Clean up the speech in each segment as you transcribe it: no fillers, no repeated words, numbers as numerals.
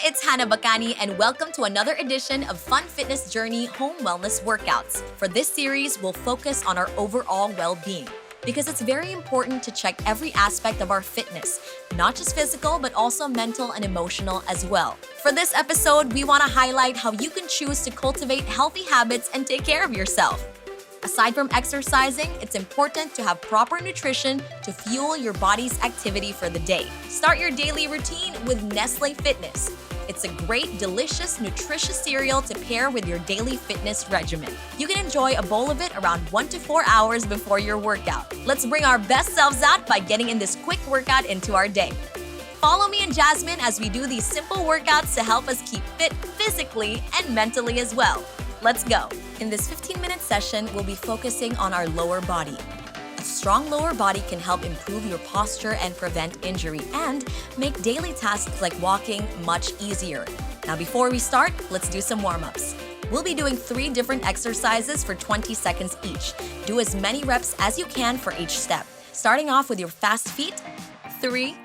it's Hannah Bacani and welcome to another edition of Fun Fitness Journey Home Wellness Workouts. For this series, we'll focus on our overall well-being because it's very important to check every aspect of our fitness, not just physical, but also mental and emotional as well. For this episode, we want to highlight how you can choose to cultivate healthy habits and take care of yourself. Aside from exercising, it's important to have proper nutrition to fuel your body's activity for the day. Start your daily routine with Nestlé Fitnesse. It's a great, delicious, nutritious cereal to pair with your daily fitness regimen. You can enjoy a bowl of it around 1 to 4 hours before your workout. Let's bring our best selves out by getting in this quick workout into our day. Follow me and Jasmine as we do these simple workouts to help us keep fit physically and mentally as well. Let's go. In this 15-minute session, we'll be focusing on our lower body. A strong lower body can help improve your posture and prevent injury and make daily tasks like walking much easier. Now, before we start, let's do some warm-ups. We'll be doing 3 different exercises for 20 seconds each. Do as many reps as you can for each step. Starting off with your fast feet, 3,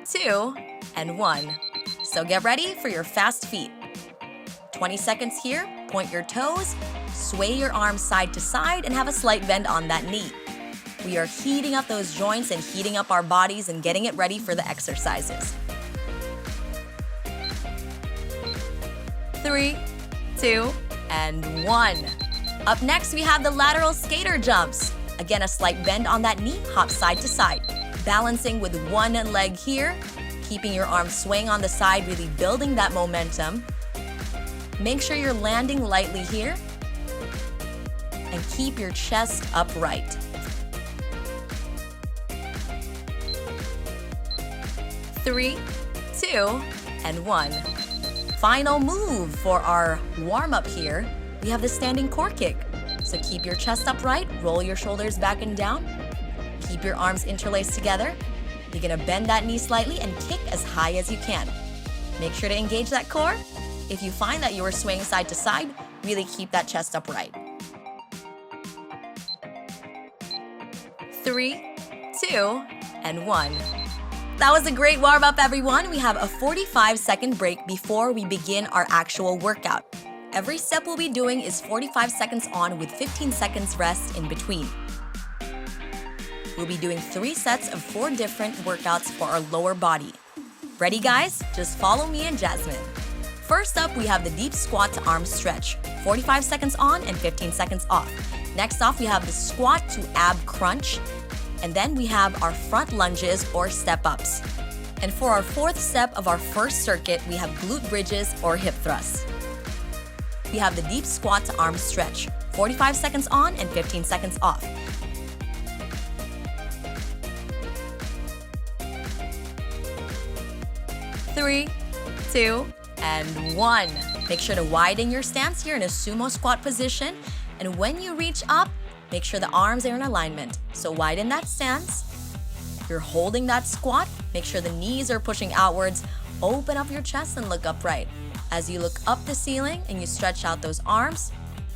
2, and 1. So get ready for your fast feet. 20 seconds here, point your toes, sway your arms side to side, and have a slight bend on that knee. We are heating up those joints and heating up our bodies and getting it ready for the exercises. 3, 2, and 1. Up next, we have the lateral skater jumps. Again, a slight bend on that knee, hop side to side. Balancing with one leg here, keeping your arms swaying on the side, really building that momentum. Make sure you're landing lightly here and keep your chest upright. 3, 2, and 1. Final move for our warm-up here. We have the standing core kick. So keep your chest upright, roll your shoulders back and down. Keep your arms interlaced together. You're gonna bend that knee slightly and kick as high as you can. Make sure to engage that core. If you find that you are swaying side to side, really keep that chest upright. 3, 2, and 1. That was a great warm-up, everyone. We have a 45-second break before we begin our actual workout. Every step we'll be doing is 45 seconds on with 15 seconds rest in between. We'll be doing 3 sets of 4 different workouts for our lower body. Ready, guys? Just follow me and Jasmine. First up, we have the deep squat to arm stretch, 45 seconds on and 15 seconds off. Next off, we have the squat to ab crunch, and then we have our front lunges or step-ups. And for our 4th step of our first circuit, we have glute bridges or hip thrusts. We have the deep squat to arm stretch, 45 seconds on and 15 seconds off. Three, 2, and 1. Make sure to widen your stance here in a sumo squat position. And when you reach up, make sure the arms are in alignment. So widen that stance. You're holding that squat. Make sure the knees are pushing outwards. Open up your chest and look upright. As you look up the ceiling and you stretch out those arms,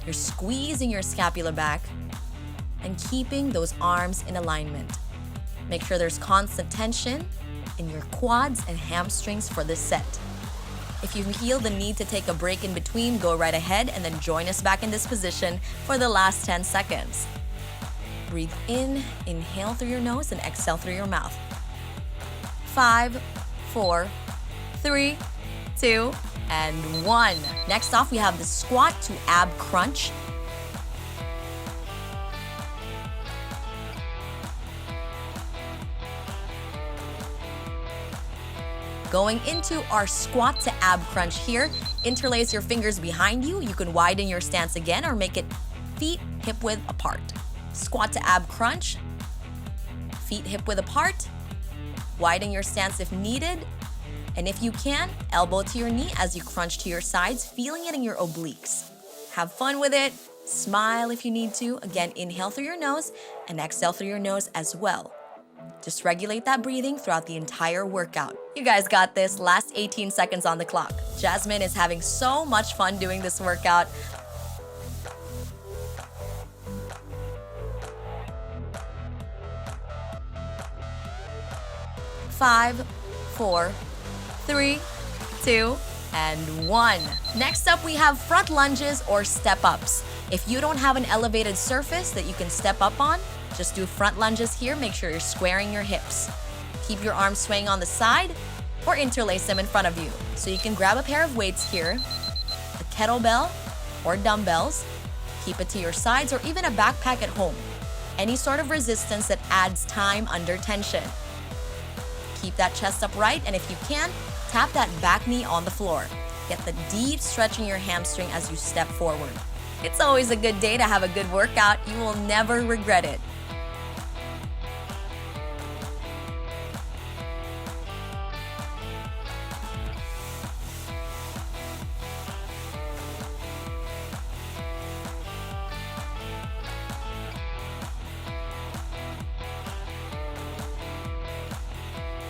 you're squeezing your scapula back and keeping those arms in alignment. Make sure there's constant tension in your quads and hamstrings for this set. If you feel the need to take a break in between, go right ahead and then join us back in this position for the last 10 seconds. Breathe in, inhale through your nose, and exhale through your mouth. 5, 4, 3, 2, and 1. Next off, we have the squat to ab crunch. Going into our squat to ab crunch here, interlace your fingers behind you. You can widen your stance again or make it feet hip width apart. Squat to ab crunch, feet hip width apart. Widen your stance if needed. And if you can, elbow to your knee as you crunch to your sides, feeling it in your obliques. Have fun with it. Smile if you need to. Again, inhale through your nose and exhale through your nose as well. Just regulate that breathing throughout the entire workout. You guys got this. Last 18 seconds on the clock. Jasmine is having so much fun doing this workout. 5, 4, 3, 2, and 1. Next up, we have front lunges or step-ups. If you don't have an elevated surface that you can step up on, just do front lunges here. Make sure you're squaring your hips. Keep your arms swaying on the side or interlace them in front of you. So you can grab a pair of weights here, a kettlebell or dumbbells, keep it to your sides or even a backpack at home. Any sort of resistance that adds time under tension. Keep that chest upright, and if you can, tap that back knee on the floor. Get the deep stretch in your hamstring as you step forward. It's always a good day to have a good workout. You will never regret it.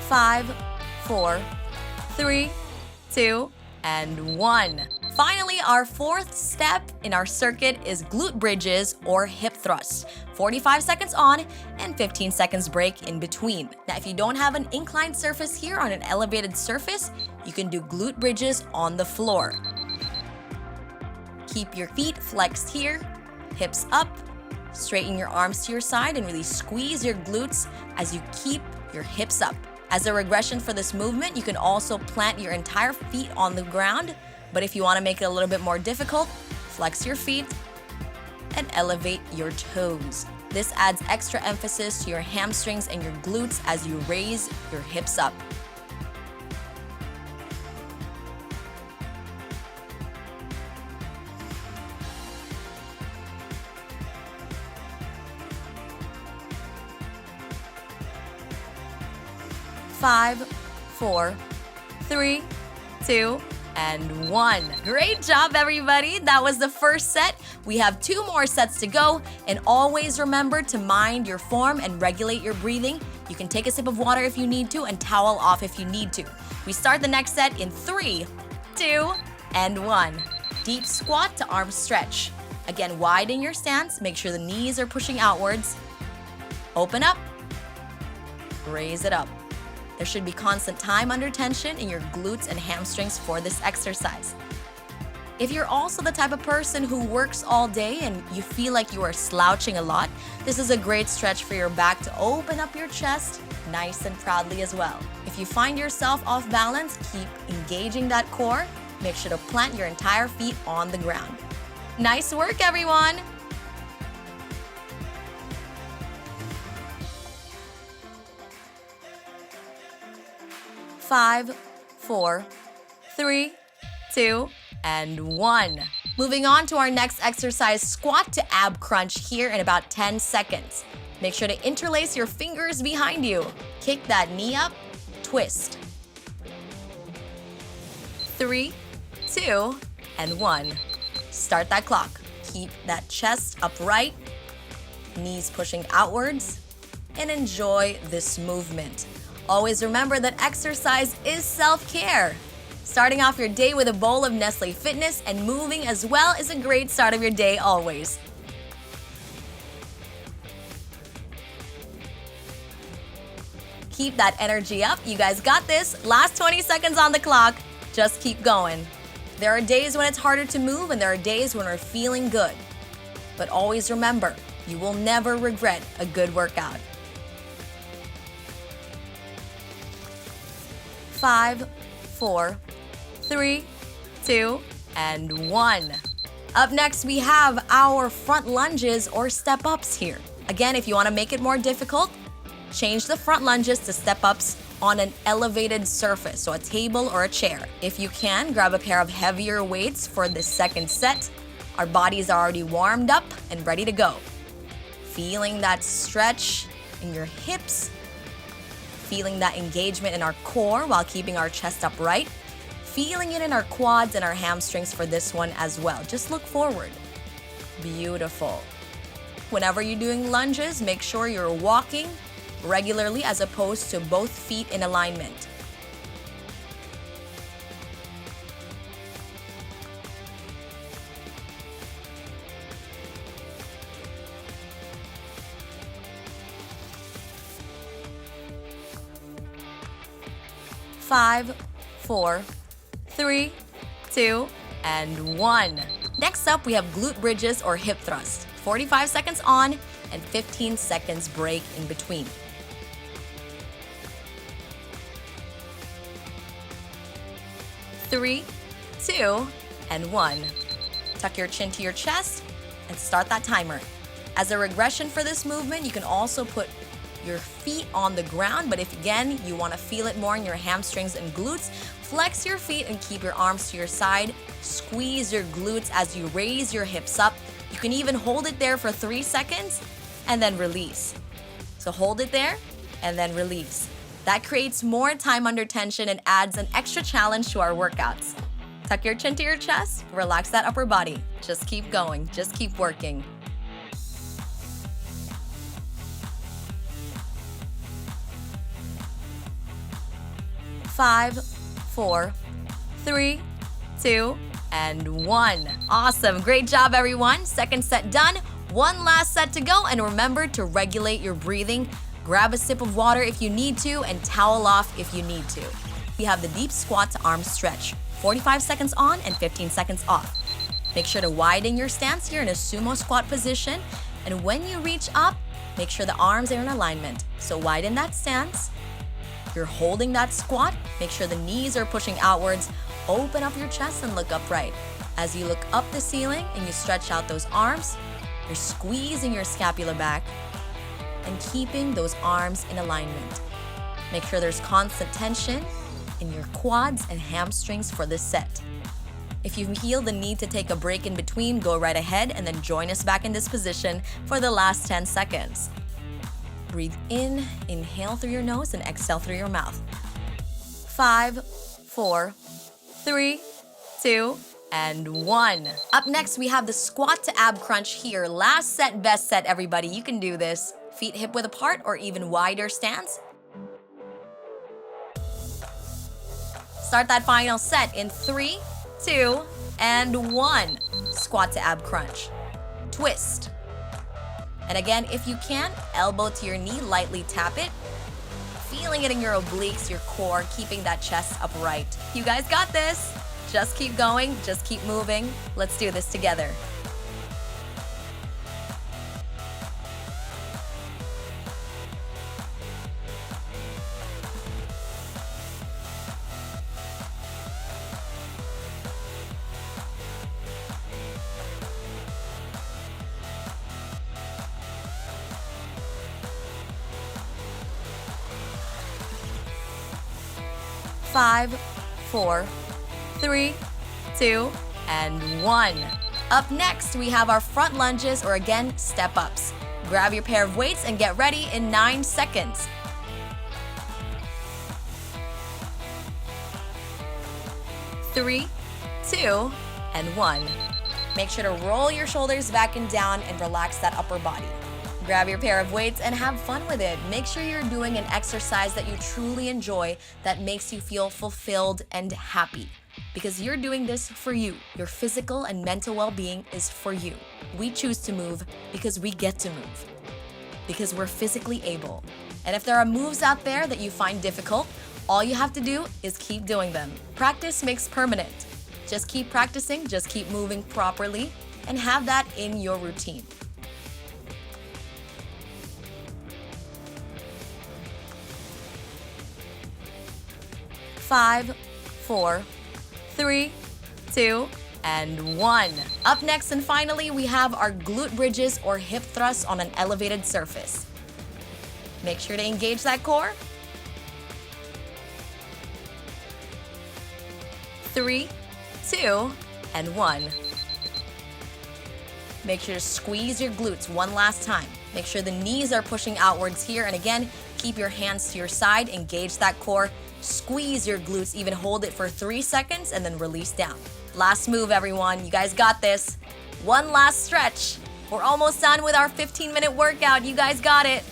Five, 4, 3, 2, and 1. Finally, our fourth step in our circuit is glute bridges or hip thrusts. 45 seconds on and 15 seconds break in between. Now, if you don't have an inclined surface here on an elevated surface, you can do glute bridges on the floor. Keep your feet flexed here, hips up, straighten your arms to your side and really squeeze your glutes as you keep your hips up. As a regression for this movement, you can also plant your entire feet on the ground, but if you want to make it a little bit more difficult, flex your feet and elevate your toes. This adds extra emphasis to your hamstrings and your glutes as you raise your hips up. Five, 4, 3, 2, and 1. Great job, everybody. That was the first set. We have 2 more sets to go, and always remember to mind your form and regulate your breathing. You can take a sip of water if you need to and towel off if you need to. We start the next set in 3, 2, and 1. Deep squat to arm stretch. Again, widen your stance. Make sure the knees are pushing outwards. Open up. Raise it up. There should be constant time under tension in your glutes and hamstrings for this exercise. If you're also the type of person who works all day and you feel like you are slouching a lot, this is a great stretch for your back to open up your chest nice and proudly as well. If you find yourself off balance, keep engaging that core. Make sure to plant your entire feet on the ground. Nice work, everyone! Five, 4, 3, 2, and 1. Moving on to our next exercise, squat to ab crunch here in about 10 seconds. Make sure to interlace your fingers behind you. Kick that knee up, twist. 3, 2, and 1. Start that clock. Keep that chest upright, knees pushing outwards, and enjoy this movement. Always remember that exercise is self-care. Starting off your day with a bowl of Nestlé Fitnesse and moving as well is a great start of your day always. Keep that energy up. You guys got this. Last 20 seconds on the clock. Just keep going. There are days when it's harder to move and there are days when we're feeling good. But always remember, you will never regret a good workout. 5, 4, 3, 2, and 1. Up next, we have our front lunges or step-ups here. Again, if you want to make it more difficult, change the front lunges to step-ups on an elevated surface, so a table or a chair. If you can, grab a pair of heavier weights for the second set. Our bodies are already warmed up and ready to go. Feeling that stretch in your hips, feeling that engagement in our core while keeping our chest upright, feeling it in our quads and our hamstrings for this one as well. Just look forward. Beautiful. Whenever you're doing lunges, make sure you're walking regularly as opposed to both feet in alignment. Five, 4, 3, 2, and 1. Next up, we have glute bridges or hip thrust. 45 seconds on and 15 seconds break in between. 3, 2, and 1. Tuck your chin to your chest and start that timer. As a regression for this movement, you can also put your feet on the ground, but if again, you want to feel it more in your hamstrings and glutes, flex your feet and keep your arms to your side. Squeeze your glutes as you raise your hips up. You can even hold it there for 3 seconds and then release. So hold it there and then release. That creates more time under tension and adds an extra challenge to our workouts. Tuck your chin to your chest, relax that upper body. Just keep going, just keep working. 5, 4, 3, 2, and 1. Awesome, great job everyone. Second set done, one last set to go, and remember to regulate your breathing. Grab a sip of water if you need to, and towel off if you need to. We have the deep squat to arm stretch, 45 seconds on and 15 seconds off. Make sure to widen your stance here in a sumo squat position, and when you reach up, make sure the arms are in alignment. So widen that stance. You're holding that squat, make sure the knees are pushing outwards, open up your chest and look upright. As you look up the ceiling and you stretch out those arms, you're squeezing your scapula back and keeping those arms in alignment. Make sure there's constant tension in your quads and hamstrings for this set. If you feel the need to take a break in between, go right ahead and then join us back in this position for the last 10 seconds. Breathe in, inhale through your nose and exhale through your mouth. 5, 4, 3, 2, and 1. Up next, we have the squat to ab crunch here. Last set, best set, everybody. You can do this. Feet hip width apart or even wider stance. Start that final set in 3, 2, and 1. Squat to ab crunch. Twist. And again, if you can, elbow to your knee, lightly tap it. Feeling it in your obliques, your core, keeping that chest upright. You guys got this. Just keep going, just keep moving. Let's do this together. Five, 4, 3, 2, and 1. Up next, we have our front lunges or again, step ups. Grab your pair of weights and get ready in 9 seconds. 3, 2, and 1. Make sure to roll your shoulders back and down and relax that upper body. Grab your pair of weights and have fun with it. Make sure you're doing an exercise that you truly enjoy, that makes you feel fulfilled and happy. Because you're doing this for you. Your physical and mental well-being is for you. We choose to move because we get to move. Because we're physically able. And if there are moves out there that you find difficult, all you have to do is keep doing them. Practice makes permanent. Just keep practicing, just keep moving properly, and have that in your routine. 5, 4, 3, 2, and 1. Up next and finally, we have our glute bridges or hip thrusts on an elevated surface. Make sure to engage that core. 3, 2, and 1. Make sure to squeeze your glutes one last time. Make sure the knees are pushing outwards here. And again, keep your hands to your side, engage that core. Squeeze your glutes, even hold it for 3 seconds and then release down. Last move, everyone. You guys got this. One last stretch. We're almost done with our 15-minute workout. You guys got it.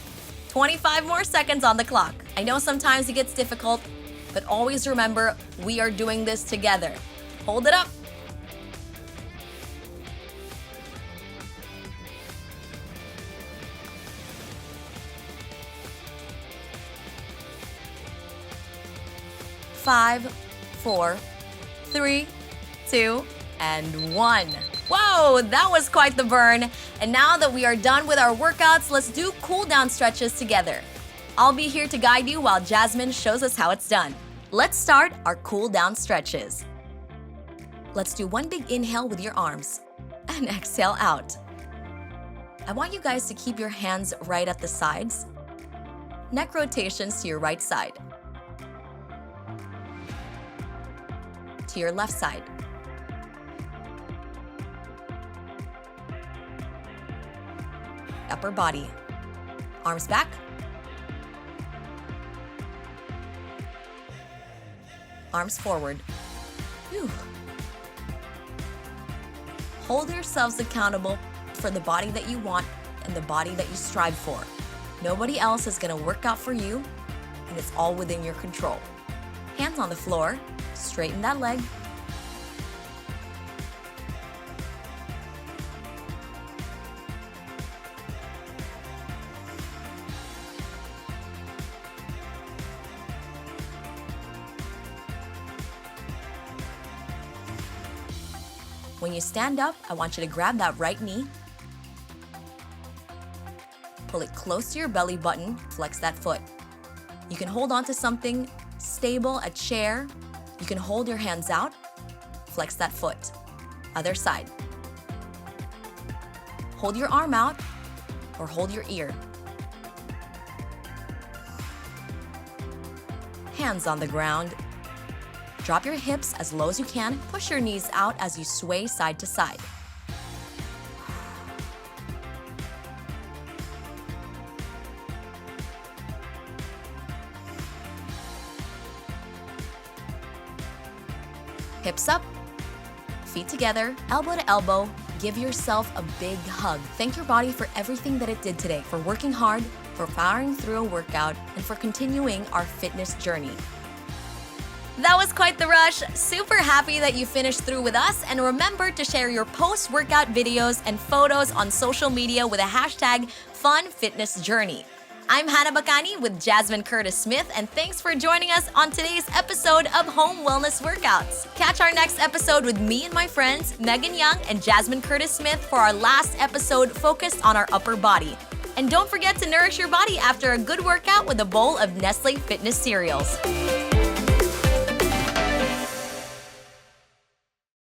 25 more seconds on the clock. I know sometimes it gets difficult, but always remember, we are doing this together. Hold it up. Five, 4, 3, 2, and 1. Whoa, that was quite the burn. And now that we are done with our workouts, let's do cool down stretches together. I'll be here to guide you while Jasmine shows us how it's done. Let's start our cool down stretches. Let's do one big inhale with your arms and exhale out. I want you guys to keep your hands right at the sides. Neck rotations to your right side. To your left side. Upper body. Arms back. Arms forward. Whew. Hold yourselves accountable for the body that you want and the body that you strive for. Nobody else is going to work out for you, and it's all within your control. Hands on the floor, straighten that leg. When you stand up, I want you to grab that right knee. Pull it close to your belly button, flex that foot. You can hold on to something stable, a chair. You can hold your hands out, flex that foot. Other side. Hold your arm out or hold your ear. Hands on the ground. Drop your hips as low as you can. Push your knees out as you sway side to side. Hips up, feet together, elbow to elbow. Give yourself a big hug. Thank your body for everything that it did today, for working hard, for powering through a workout, and for continuing our fitness journey. That was quite the rush. Super happy that you finished through with us, and remember to share your post-workout videos and photos on social media with a hashtag #FunFitnessJourney. I'm Hannah Bacani with Jasmine Curtis Smith, and thanks for joining us on today's episode of Home Wellness Workouts. Catch our next episode with me and my friends, Megan Young and Jasmine Curtis Smith, for our last episode focused on our upper body. And don't forget to nourish your body after a good workout with a bowl of Nestlé Fitness cereals.